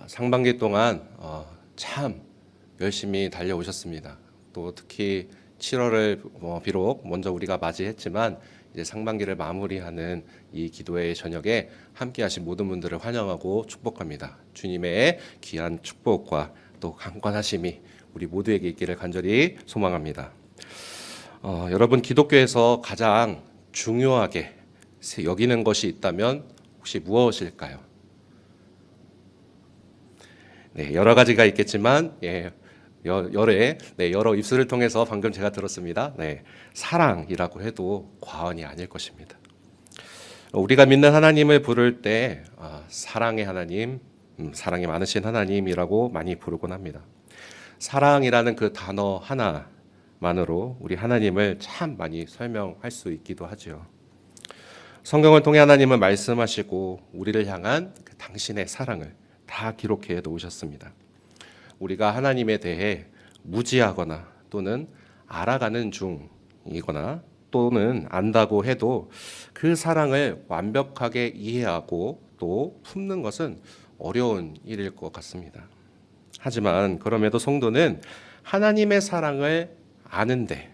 상반기 동안 참 열심히 달려오셨습니다. 또 특히 7월을 비록 먼저 우리가 맞이했지만 이제 상반기를 마무리하는 이 기도의 저녁에 함께하신 모든 분들을 환영하고 축복합니다. 주님의 귀한 축복과 또 강권하심이 우리 모두에게 있기를 간절히 소망합니다. 여러분, 기독교에서 가장 중요하게 여기는 것이 있다면 혹시 무엇일까요? 네, 여러 가지가 있겠지만 여러 입술을 통해서 방금 제가 들었습니다. 네, 사랑이라고 해도 과언이 아닐 것입니다. 우리가 믿는 하나님을 부를 때 사랑의 하나님, 사랑이 많으신 하나님이라고 많이 부르곤 합니다. 사랑이라는 그 단어 하나만으로 우리 하나님을 참 많이 설명할 수 있기도 하죠. 성경을 통해 하나님은 말씀하시고 우리를 향한 그 당신의 사랑을 다 기록해 놓으셨습니다. 우리가 하나님에 대해 무지하거나 또는 알아가는 중이거나 또는 안다고 해도 그 사랑을 완벽하게 이해하고 또 품는 것은 어려운 일일 것 같습니다. 하지만 그럼에도 성도는 하나님의 사랑을 아는데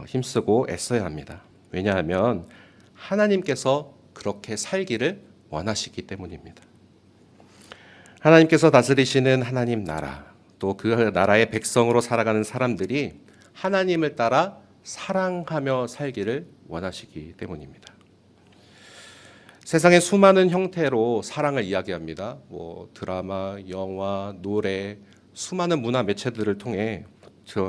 힘쓰고 애써야 합니다. 왜냐하면 하나님께서 그렇게 살기를 원하시기 때문입니다. 하나님께서 다스리시는 하나님 나라, 또 그 나라의 백성으로 살아가는 사람들이 하나님을 따라 사랑하며 살기를 원하시기 때문입니다. 세상의 수많은 형태로 사랑을 이야기합니다. 드라마, 영화, 노래, 수많은 문화 매체들을 통해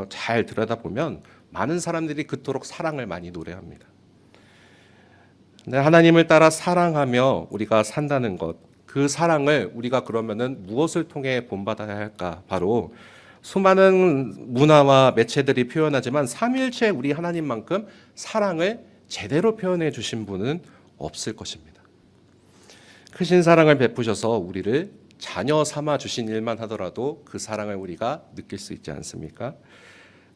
잘 들여다보면 많은 사람들이 그토록 사랑을 많이 노래합니다. 근데 하나님을 따라 사랑하며 우리가 산다는 것, 그 사랑을 우리가 그러면은 무엇을 통해 본받아야 할까? 바로 수많은 문화와 매체들이 표현하지만 삼위일체 우리 하나님만큼 사랑을 제대로 표현해 주신 분은 없을 것입니다. 크신 사랑을 베푸셔서 우리를 자녀 삼아 주신 일만 하더라도 그 사랑을 우리가 느낄 수 있지 않습니까?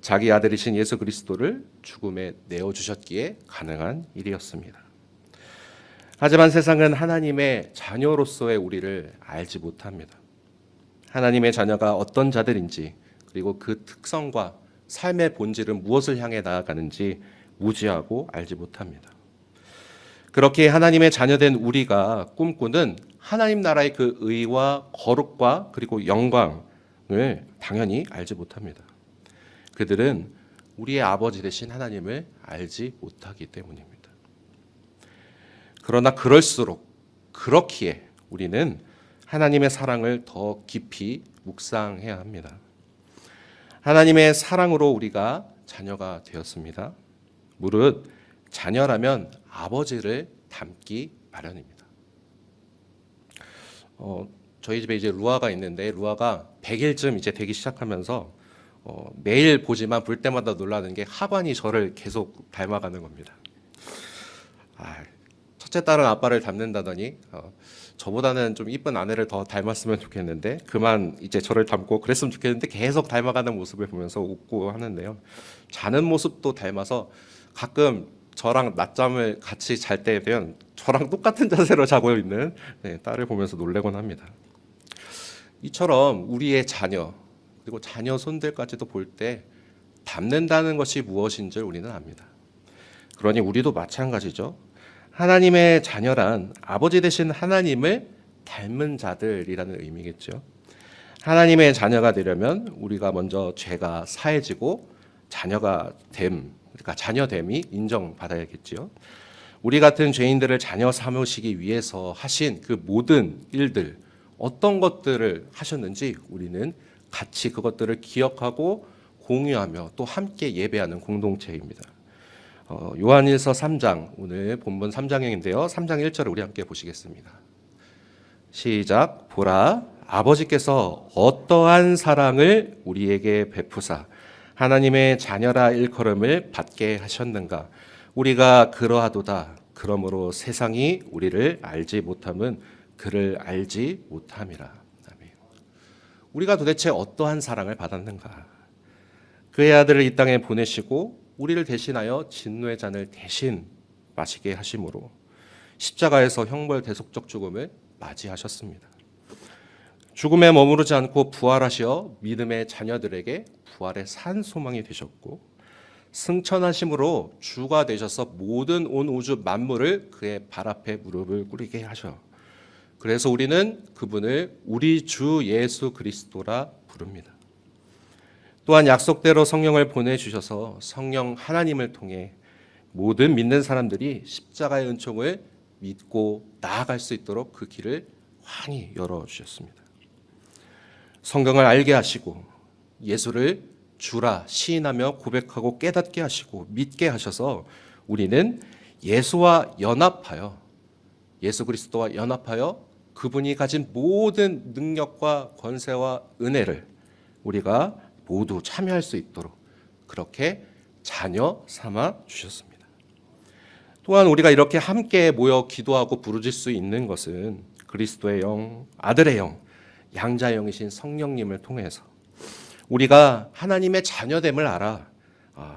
자기 아들이신 예수 그리스도를 죽음에 내어주셨기에 가능한 일이었습니다. 하지만 세상은 하나님의 자녀로서의 우리를 알지 못합니다. 하나님의 자녀가 어떤 자들인지, 그리고 그 특성과 삶의 본질은 무엇을 향해 나아가는지 무지하고 알지 못합니다. 그렇게 하나님의 자녀된 우리가 꿈꾸는 하나님 나라의 그 의와 거룩과 그리고 영광을 당연히 알지 못합니다. 그들은 우리의 아버지 되신 하나님을 알지 못하기 때문입니다. 그러나 그럴수록 그렇기에 우리는 하나님의 사랑을 더 깊이 묵상해야 합니다. 하나님의 사랑으로 우리가 자녀가 되었습니다. 무릇 자녀라면 아버지를 닮기 마련입니다. 저희 집에 이제 루아가 있는데 루아가 100일쯤 이제 되기 시작하면서 매일 보지만 볼 때마다 놀라는 게 하관이 저를 계속 닮아가는 겁니다. 첫째 딸은 아빠를 닮는다더니 저보다는 좀 이쁜 아내를 더 닮았으면 좋겠는데 그만 이제 저를 닮고 그랬으면 좋겠는데 계속 닮아가는 모습을 보면서 웃고 하는데요. 자는 모습도 닮아서 가끔 저랑 낮잠을 같이 잘 때 되면 저랑 똑같은 자세로 자고 있는 딸을 보면서 놀래곤 합니다. 이처럼 우리의 자녀 그리고 자녀 손들까지도 볼 때 닮는다는 것이 무엇인지 우리는 압니다. 그러니 우리도 마찬가지죠. 하나님의 자녀란 아버지 되신 하나님을 닮은 자들이라는 의미겠죠. 하나님의 자녀가 되려면 우리가 먼저 죄가 사해지고 그러니까 자녀됨이 인정받아야겠죠. 우리 같은 죄인들을 자녀 삼으시기 위해서 하신 그 모든 일들, 어떤 것들을 하셨는지 우리는 같이 그것들을 기억하고 공유하며 또 함께 예배하는 공동체입니다. 요한일서 3장, 오늘 본문 3장인데요. 3장 1절을 우리 함께 보시겠습니다. 시작. 보라, 아버지께서 어떠한 사랑을 우리에게 베푸사 하나님의 자녀라 일컬음을 받게 하셨는가. 우리가 그러하도다. 그러므로 세상이 우리를 알지 못함은 그를 알지 못함이라. 아멘. 우리가 도대체 어떠한 사랑을 받았는가. 그의 아들을 이 땅에 보내시고 우리를 대신하여 진노의 잔을 대신 마시게 하심으로 십자가에서 형벌 대속적 죽음을 맞이하셨습니다. 죽음에 머무르지 않고 부활하시어 믿음의 자녀들에게 부활의 산 소망이 되셨고 승천하심으로 주가 되셔서 모든 온 우주 만물을 그의 발 앞에 무릎을 꿇게 하셔. 그래서 우리는 그분을 우리 주 예수 그리스도라 부릅니다. 또한 약속대로 성령을 보내주셔서 성령 하나님을 통해 모든 믿는 사람들이 십자가의 은총을 믿고 나아갈 수 있도록 그 길을 환히 열어주셨습니다. 성경을 알게 하시고 예수를 주라 시인하며 고백하고 깨닫게 하시고 믿게 하셔서 우리는 예수와 연합하여 예수 그리스도와 연합하여 그분이 가진 모든 능력과 권세와 은혜를 우리가 모두 참여할 수 있도록 그렇게 자녀 삼아 주셨습니다. 또한 우리가 이렇게 함께 모여 기도하고 부르짖을 수 있는 것은 그리스도의 영, 아들의 영, 양자의 영이신 성령님을 통해서 우리가 하나님의 자녀됨을 알아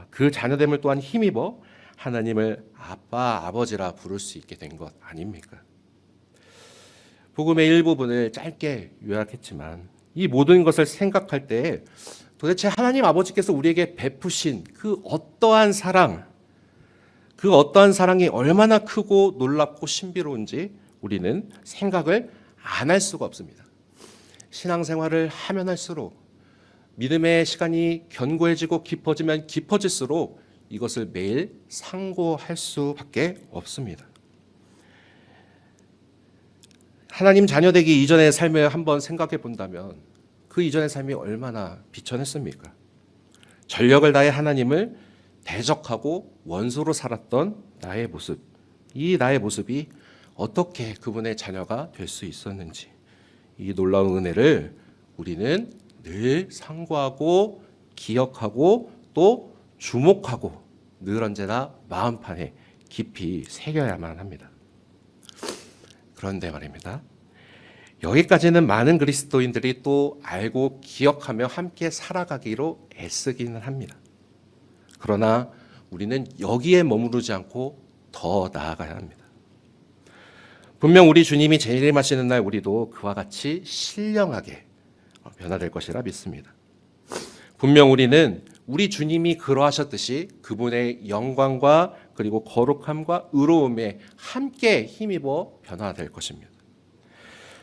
그 자녀됨을 또한 힘입어 하나님을 아빠, 아버지라 부를 수 있게 된 것 아닙니까? 복음의 일부분을 짧게 요약했지만 이 모든 것을 생각할 때 도대체 하나님 아버지께서 우리에게 베푸신 그 어떠한 사랑, 그 어떠한 사랑이 얼마나 크고 놀랍고 신비로운지 우리는 생각을 안 할 수가 없습니다. 신앙생활을 하면 할수록 믿음의 시간이 견고해지고 깊어지면 깊어질수록 이것을 매일 상고할 수밖에 없습니다. 하나님 자녀되기 이전의 삶을 한번 생각해 본다면 그 이전의 삶이 얼마나 비천했습니까? 전력을 다해 하나님을 대적하고 원수로 살았던 나의 모습, 이 나의 모습이 어떻게 그분의 자녀가 될 수 있었는지 이 놀라운 은혜를 우리는 늘 상고하고 기억하고 또 주목하고 늘 언제나 마음판에 깊이 새겨야만 합니다. 그런데 말입니다. 여기까지는 많은 그리스도인들이 또 알고 기억하며 함께 살아가기로 애쓰기는 합니다. 그러나 우리는 여기에 머무르지 않고 더 나아가야 합니다. 분명 우리 주님이 재림하시는 날 우리도 그와 같이 신령하게 변화될 것이라 믿습니다. 분명 우리는 우리 주님이 그러하셨듯이 그분의 영광과 그리고 거룩함과 의로움에 함께 힘입어 변화될 것입니다.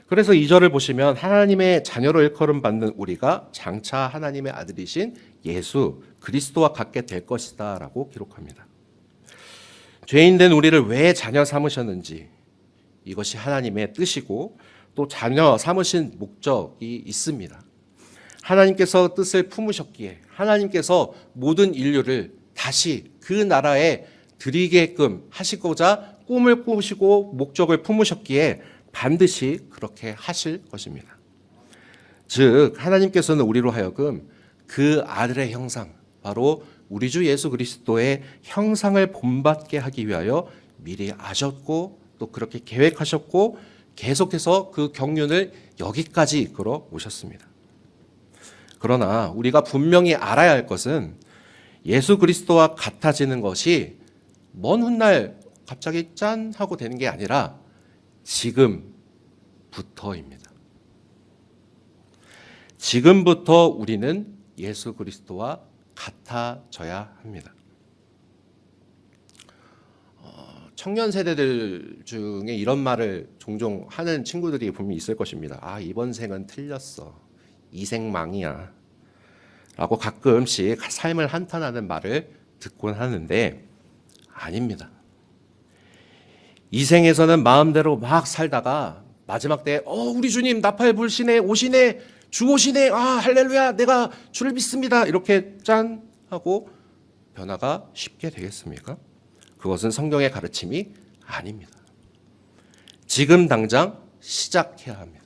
그래서 2절을 보시면 하나님의 자녀로 일컬음 받는 우리가 장차 하나님의 아들이신 예수 그리스도와 같게 될 것이다 라고 기록합니다. 죄인된 우리를 왜 자녀 삼으셨는지 이것이 하나님의 뜻이고 또 자녀 삼으신 목적이 있습니다. 하나님께서 뜻을 품으셨기에 하나님께서 모든 인류를 다시 그 나라에 드리게끔 하시고자 꿈을 꾸시고 목적을 품으셨기에 반드시 그렇게 하실 것입니다. 즉 하나님께서는 우리로 하여금 그 아들의 형상, 바로 우리 주 예수 그리스도의 형상을 본받게 하기 위하여 미리 아셨고 또 그렇게 계획하셨고 계속해서 그 경륜을 여기까지 이끌어 오셨습니다. 그러나 우리가 분명히 알아야 할 것은 예수 그리스도와 같아지는 것이 먼 훗날 갑자기 짠 하고 되는 게 아니라 지금부터입니다. 지금부터 우리는 예수 그리스도와 같아져야 합니다. 청년 세대들 중에 이런 말을 종종 하는 친구들이 분명히 있을 것입니다. 아, 이번 생은 틀렸어. 이 생 망이야. 라고 가끔씩 삶을 한탄하는 말을 듣곤 하는데 아닙니다. 이 생에서는 마음대로 막 살다가 마지막 때에 우리 주님 나팔 불시네 오시네 주 오시네 할렐루야 내가 주를 믿습니다 이렇게 짠 하고 변화가 쉽게 되겠습니까? 그것은 성경의 가르침이 아닙니다. 지금 당장 시작해야 합니다.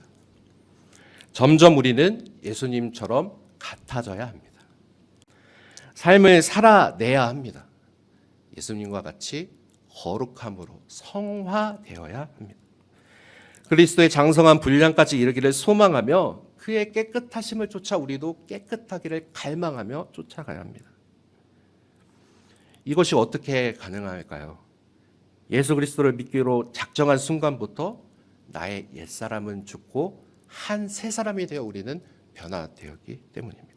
점점 우리는 예수님처럼 같아져야 합니다. 삶을 살아내야 합니다. 예수님과 같이 거룩함으로 성화되어야 합니다. 그리스도의 장성한 분량까지 이르기를 소망하며 그의 깨끗하심을 쫓아 우리도 깨끗하기를 갈망하며 쫓아가야 합니다. 이것이 어떻게 가능할까요? 예수 그리스도를 믿기로 작정한 순간부터 나의 옛사람은 죽고 한 새 사람이 되어 우리는 변화되었기 때문입니다.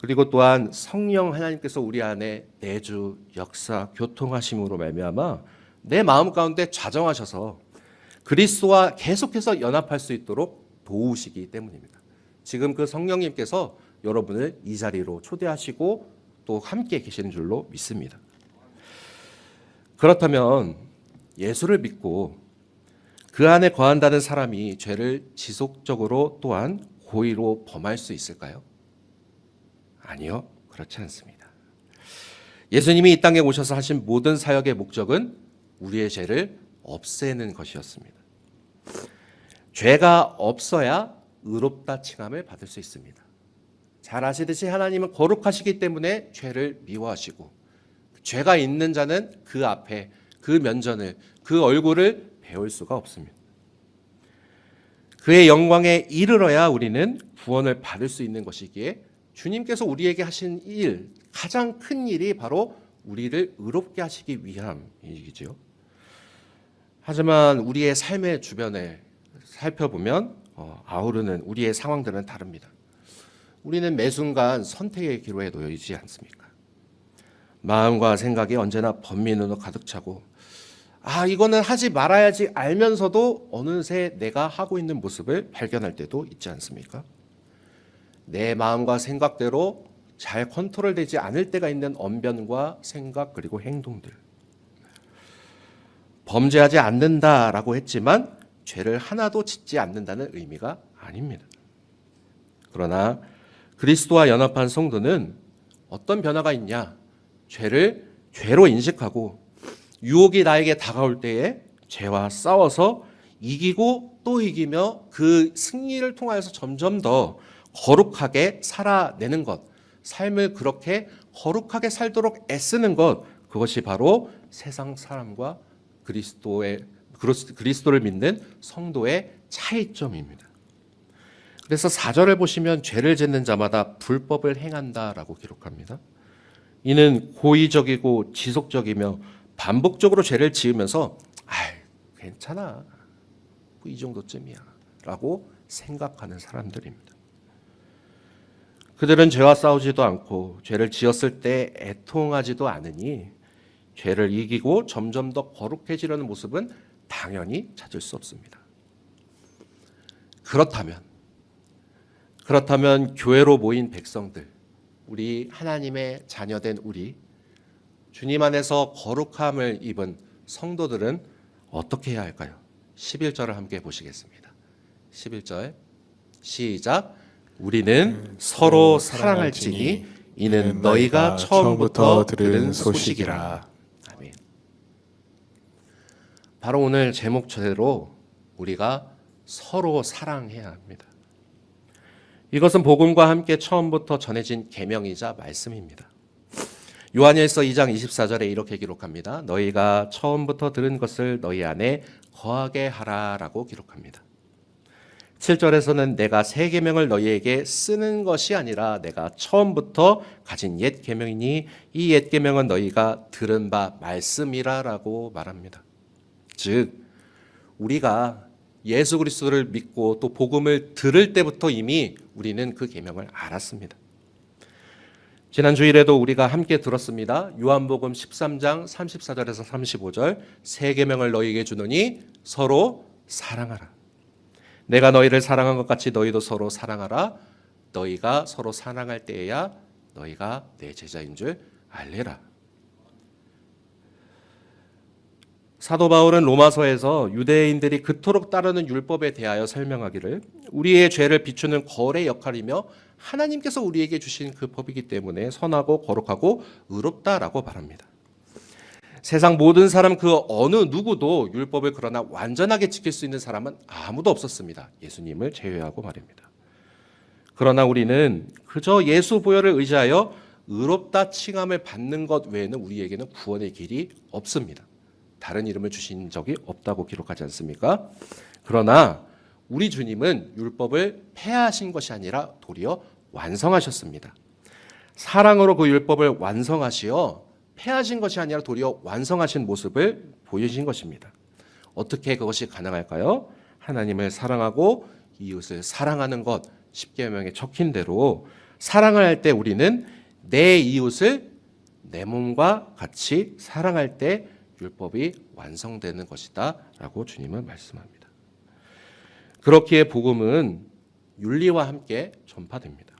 그리고 또한 성령 하나님께서 우리 안에 내주, 역사, 교통하심으로 말미암아 내 마음 가운데 좌정하셔서 그리스도와 계속해서 연합할 수 있도록 도우시기 때문입니다. 지금 그 성령님께서 여러분을 이 자리로 초대하시고 또 함께 계시는 줄로 믿습니다. 그렇다면 예수를 믿고 그 안에 거한다는 사람이 죄를 지속적으로 또한 고의로 범할 수 있을까요? 아니요, 그렇지 않습니다. 예수님이 이 땅에 오셔서 하신 모든 사역의 목적은 우리의 죄를 없애는 것이었습니다. 죄가 없어야 의롭다 칭함을 받을 수 있습니다. 잘 아시듯이 하나님은 거룩하시기 때문에 죄를 미워하시고 죄가 있는 자는 그 앞에 그 면전을 그 얼굴을 배울 수가 없습니다. 그의 영광에 이르러야 우리는 구원을 받을 수 있는 것이기에 주님께서 우리에게 하신 일, 가장 큰 일이 바로 우리를 의롭게 하시기 위함 일이죠. 하지만 우리의 삶의 주변을 살펴보면 아우르는 우리의 상황들은 다릅니다. 우리는 매 순간 선택의 기로에 놓여 있지 않습니까? 마음과 생각이 언제나 번민으로 가득 차고 이거는 하지 말아야지 알면서도 어느새 내가 하고 있는 모습을 발견할 때도 있지 않습니까? 내 마음과 생각대로 잘 컨트롤되지 않을 때가 있는 언변과 생각 그리고 행동들. 범죄하지 않는다라고 했지만 죄를 하나도 짓지 않는다는 의미가 아닙니다. 그러나 그리스도와 연합한 성도는 어떤 변화가 있냐? 죄를 죄로 인식하고 유혹이 나에게 다가올 때에 죄와 싸워서 이기고 또 이기며 그 승리를 통하여서 점점 더 거룩하게 살아내는 것, 삶을 그렇게 거룩하게 살도록 애쓰는 것, 그것이 바로 세상 사람과 그리스도를 믿는 성도의 차이점입니다. 그래서 4절을 보시면 죄를 짓는 자마다 불법을 행한다라고 기록합니다. 이는 고의적이고 지속적이며 반복적으로 죄를 지으면서 괜찮아, 이 정도쯤이야 라고 생각하는 사람들입니다. 그들은 죄와 싸우지도 않고 죄를 지었을 때 애통하지도 않으니 죄를 이기고 점점 더 거룩해지려는 모습은 당연히 찾을 수 없습니다. 그렇다면 교회로 모인 백성들, 우리 하나님의 자녀된 우리, 주님 안에서 거룩함을 입은 성도들은 어떻게 해야 할까요? 11절을 함께 보시겠습니다. 11절 시작. 우리는 서로 사랑할지니 이는 너희가 처음부터 들은 소식이라. 아멘. 바로 오늘 제목대로 우리가 서로 사랑해야 합니다. 이것은 복음과 함께 처음부터 전해진 계명이자 말씀입니다. 요한일서 2장 24절에 이렇게 기록합니다. 너희가 처음부터 들은 것을 너희 안에 거하게 하라라고 기록합니다. 7절에서는 내가 새 계명을 너희에게 쓰는 것이 아니라 내가 처음부터 가진 옛 계명이니 이 옛 계명은 너희가 들은 바 말씀이라라고 말합니다. 즉 우리가 예수 그리스도를 믿고 또 복음을 들을 때부터 이미 우리는 그 계명을 알았습니다. 지난 주일에도 우리가 함께 들었습니다. 요한복음 13장 34절에서 35절 새 계명을 너희에게 주노니 서로 사랑하라. 내가 너희를 사랑한 것 같이 너희도 서로 사랑하라. 너희가 서로 사랑할 때에야 너희가 내 제자인 줄 알리라. 사도 바울은 로마서에서 유대인들이 그토록 따르는 율법에 대하여 설명하기를 우리의 죄를 비추는 거울의 역할이며 하나님께서 우리에게 주신 그 법이기 때문에 선하고 거룩하고 의롭다라고 말합니다. 세상 모든 사람 그 어느 누구도 율법을 그러나 완전하게 지킬 수 있는 사람은 아무도 없었습니다. 예수님을 제외하고 말입니다. 그러나 우리는 그저 예수 보혈을 의지하여 의롭다 칭함을 받는 것 외에는 우리에게는 구원의 길이 없습니다. 다른 이름을 주신 적이 없다고 기록하지 않습니까? 그러나 우리 주님은 율법을 폐하신 것이 아니라 도리어 완성하셨습니다. 사랑으로 그 율법을 완성하시어 폐하신 것이 아니라 도리어 완성하신 모습을 보여주신 것입니다. 어떻게 그것이 가능할까요? 하나님을 사랑하고 이웃을 사랑하는 것, 십계명에 적힌 대로 사랑을 할 때 우리는 내 이웃을 내 몸과 같이 사랑할 때 율법이 완성되는 것이다 라고 주님은 말씀합니다. 그렇기에 복음은 윤리와 함께 전파됩니다.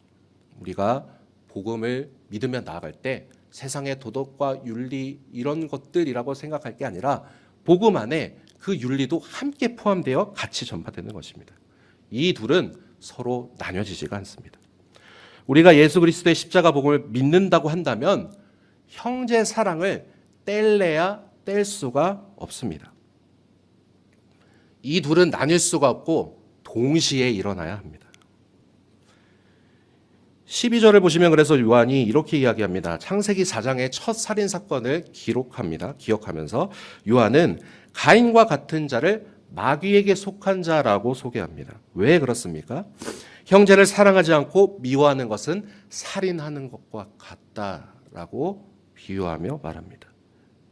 우리가 복음을 믿으며 나아갈 때 세상의 도덕과 윤리 이런 것들이라고 생각할 게 아니라 복음 안에 그 윤리도 함께 포함되어 같이 전파되는 것입니다. 이 둘은 서로 나뉘어지지가 않습니다. 우리가 예수 그리스도의 십자가 복음을 믿는다고 한다면 형제 사랑을 뗄래야 뗄 수가 없습니다. 이 둘은 나뉠 수가 없고 동시에 일어나야 합니다. 12절을 보시면 그래서 요한이 이렇게 이야기합니다. 창세기 4장의 첫 살인 사건을 기억하면서 요한은 가인과 같은 자를 마귀에게 속한 자라고 소개합니다. 왜 그렇습니까? 형제를 사랑하지 않고 미워하는 것은 살인하는 것과 같다라고 비유하며 말합니다.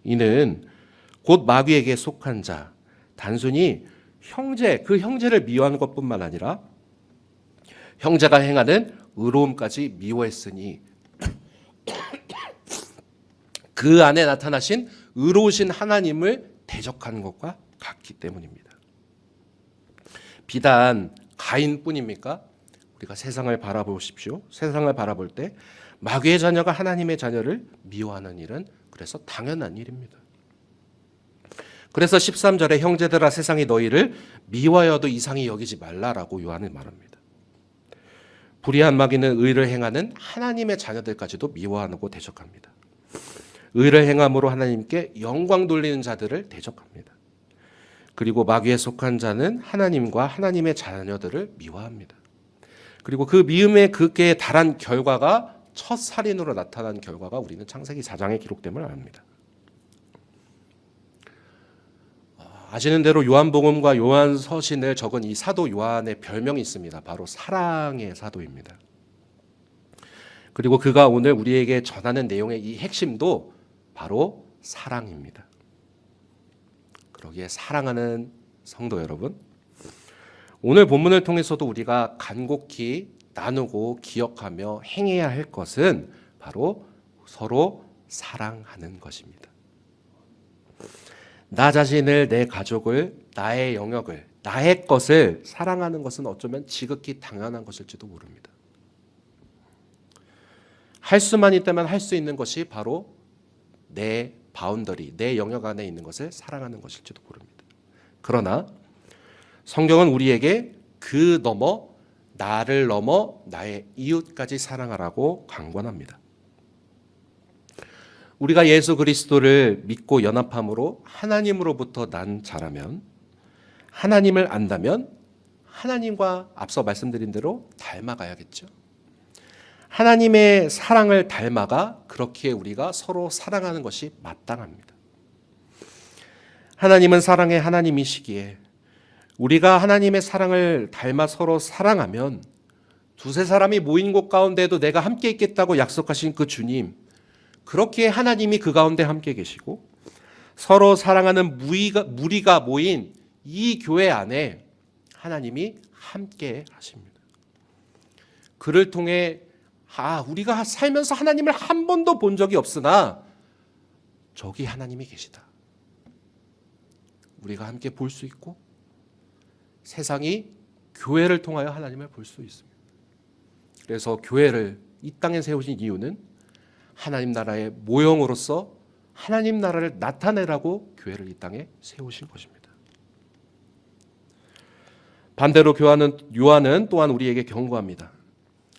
이는 곧 마귀에게 속한 자, 단순히 그 형제를 미워하는 것뿐만 아니라 형제가 행하는 의로움까지 미워했으니 그 안에 나타나신 의로우신 하나님을 대적하는 것과 같기 때문입니다. 비단 가인뿐입니까? 우리가 세상을 바라보십시오. 세상을 바라볼 때 마귀의 자녀가 하나님의 자녀를 미워하는 일은 그래서 당연한 일입니다. 그래서 13절에 형제들아 세상이 너희를 미워하여도 이상히 여기지 말라라고 요한은 말합니다. 불의한 마귀는 의를 행하는 하나님의 자녀들까지도 미워하고 대적합니다. 의를 행함으로 하나님께 영광 돌리는 자들을 대적합니다. 그리고 마귀에 속한 자는 하나님과 하나님의 자녀들을 미워합니다. 그리고 그 미움의 극계에 달한 결과가 첫 살인으로 나타난 결과가 우리는 창세기 4장에 기록됨을 압니다. 아시는 대로 요한복음과 요한서신을 적은 이 사도 요한의 별명이 있습니다. 바로 사랑의 사도입니다. 그리고 그가 오늘 우리에게 전하는 내용의 이 핵심도 바로 사랑입니다. 그러기에 사랑하는 성도 여러분, 오늘 본문을 통해서도 우리가 간곡히 나누고 기억하며 행해야 할 것은 바로 서로 사랑하는 것입니다. 나 자신을, 내 가족을, 나의 영역을, 나의 것을 사랑하는 것은 어쩌면 지극히 당연한 것일지도 모릅니다. 할 수만 있다면 할 수 있는 것이 바로 내 바운더리, 내 영역 안에 있는 것을 사랑하는 것일지도 모릅니다. 그러나 성경은 우리에게 그 넘어 나를 넘어 나의 이웃까지 사랑하라고 강권합니다. 우리가 예수 그리스도를 믿고 연합함으로 하나님으로부터 난 자라면, 하나님을 안다면 하나님과 앞서 말씀드린 대로 닮아가야겠죠. 하나님의 사랑을 닮아가 그렇기에 우리가 서로 사랑하는 것이 마땅합니다. 하나님은 사랑의 하나님이시기에 우리가 하나님의 사랑을 닮아 서로 사랑하면 두세 사람이 모인 곳 가운데도 내가 함께 있겠다고 약속하신 그 주님, 그렇기에 하나님이 그 가운데 함께 계시고 서로 사랑하는 무리가 모인 이 교회 안에 하나님이 함께 하십니다. 그를 통해 우리가 살면서 하나님을 한 번도 본 적이 없으나 저기 하나님이 계시다. 우리가 함께 볼 수 있고 세상이 교회를 통하여 하나님을 볼 수 있습니다. 그래서 교회를 이 땅에 세우신 이유는 하나님 나라의 모형으로서 하나님 나라를 나타내라고 교회를 이 땅에 세우신 것입니다. 반대로 요한은 또한 우리에게 경고합니다.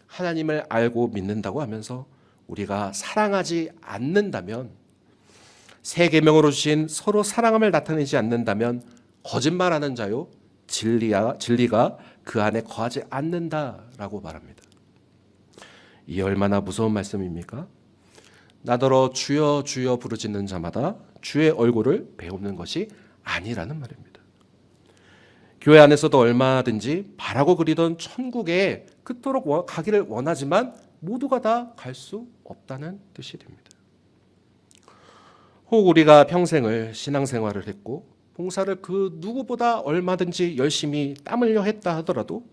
하나님을 알고 믿는다고 하면서 우리가 사랑하지 않는다면, 새 계명으로 주신 서로 사랑함을 나타내지 않는다면 거짓말하는 자요 진리가 그 안에 거하지 않는다라고 말합니다. 이 얼마나 무서운 말씀입니까? 나더러 주여 주여 부르짖는 자마다 주의 얼굴을 배우는 것이 아니라는 말입니다. 교회 안에서도 얼마든지 바라고 그리던 천국에 그토록 가기를 원하지만 모두가 다 갈 수 없다는 뜻이 됩니다. 혹 우리가 평생을 신앙생활을 했고 봉사를 그 누구보다 얼마든지 열심히 땀 흘려 했다 하더라도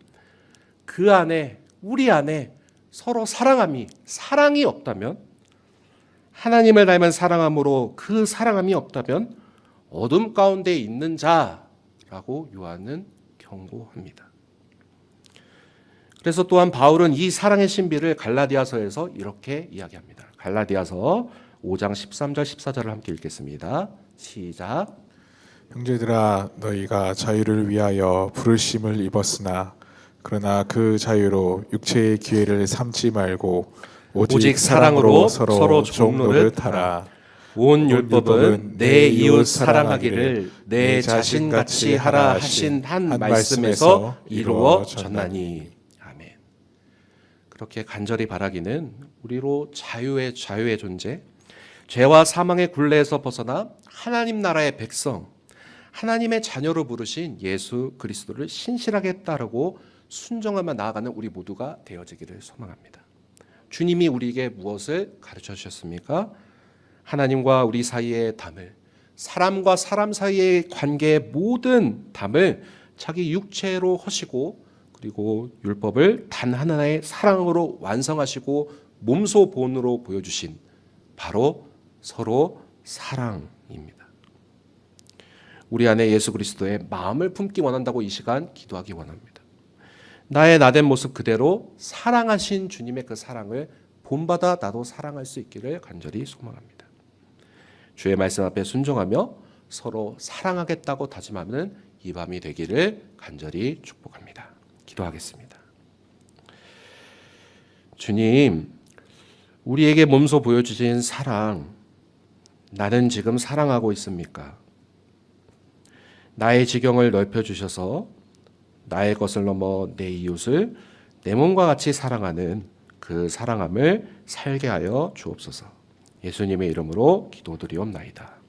그 안에, 우리 안에 서로 사랑이 없다면, 하나님을 닮은 사랑함으로 그 사랑함이 없다면 어둠 가운데 있는 자라고 요한은 경고합니다. 그래서 또한 바울은 이 사랑의 신비를 갈라디아서에서 이렇게 이야기합니다. 갈라디아서 5장 13절 14절을 함께 읽겠습니다. 시작. 형제들아, 너희가 자유를 위하여 부르심을 입었으나 그러나 그 자유로 육체의 기회를 삼지 말고 오직 사랑으로 서로 종로를 타라. 온 율법은 내 이웃 사랑하기를 내 자신같이 하라 하신 한 말씀에서 이루어졌나니. 아멘. 그렇게 간절히 바라기는 우리로 자유의 존재, 죄와 사망의 굴레에서 벗어나 하나님 나라의 백성, 하나님의 자녀로 부르신 예수 그리스도를 신실하게 따르고 순종하며 나아가는 우리 모두가 되어지기를 소망합니다. 주님이 우리에게 무엇을 가르쳐 주셨습니까? 하나님과 우리 사이의 담을, 사람과 사람 사이의 관계의 모든 담을 자기 육체로 허시고, 그리고 율법을 단 하나의 사랑으로 완성하시고 몸소 본으로 보여주신 바로 서로 사랑입니다. 우리 안에 예수 그리스도의 마음을 품기 원한다고 이 시간 기도하기 원합니다. 나의 나된 모습 그대로 사랑하신 주님의 그 사랑을 본받아 나도 사랑할 수 있기를 간절히 소망합니다. 주의 말씀 앞에 순종하며 서로 사랑하겠다고 다짐하는 이 밤이 되기를 간절히 축복합니다. 기도하겠습니다. 주님, 우리에게 몸소 보여주신 사랑, 나는 지금 사랑하고 있습니까? 나의 지경을 넓혀주셔서 나의 것을 넘어 내 이웃을 내 몸과 같이 사랑하는 그 사랑함을 살게 하여 주옵소서. 예수님의 이름으로 기도드리옵나이다.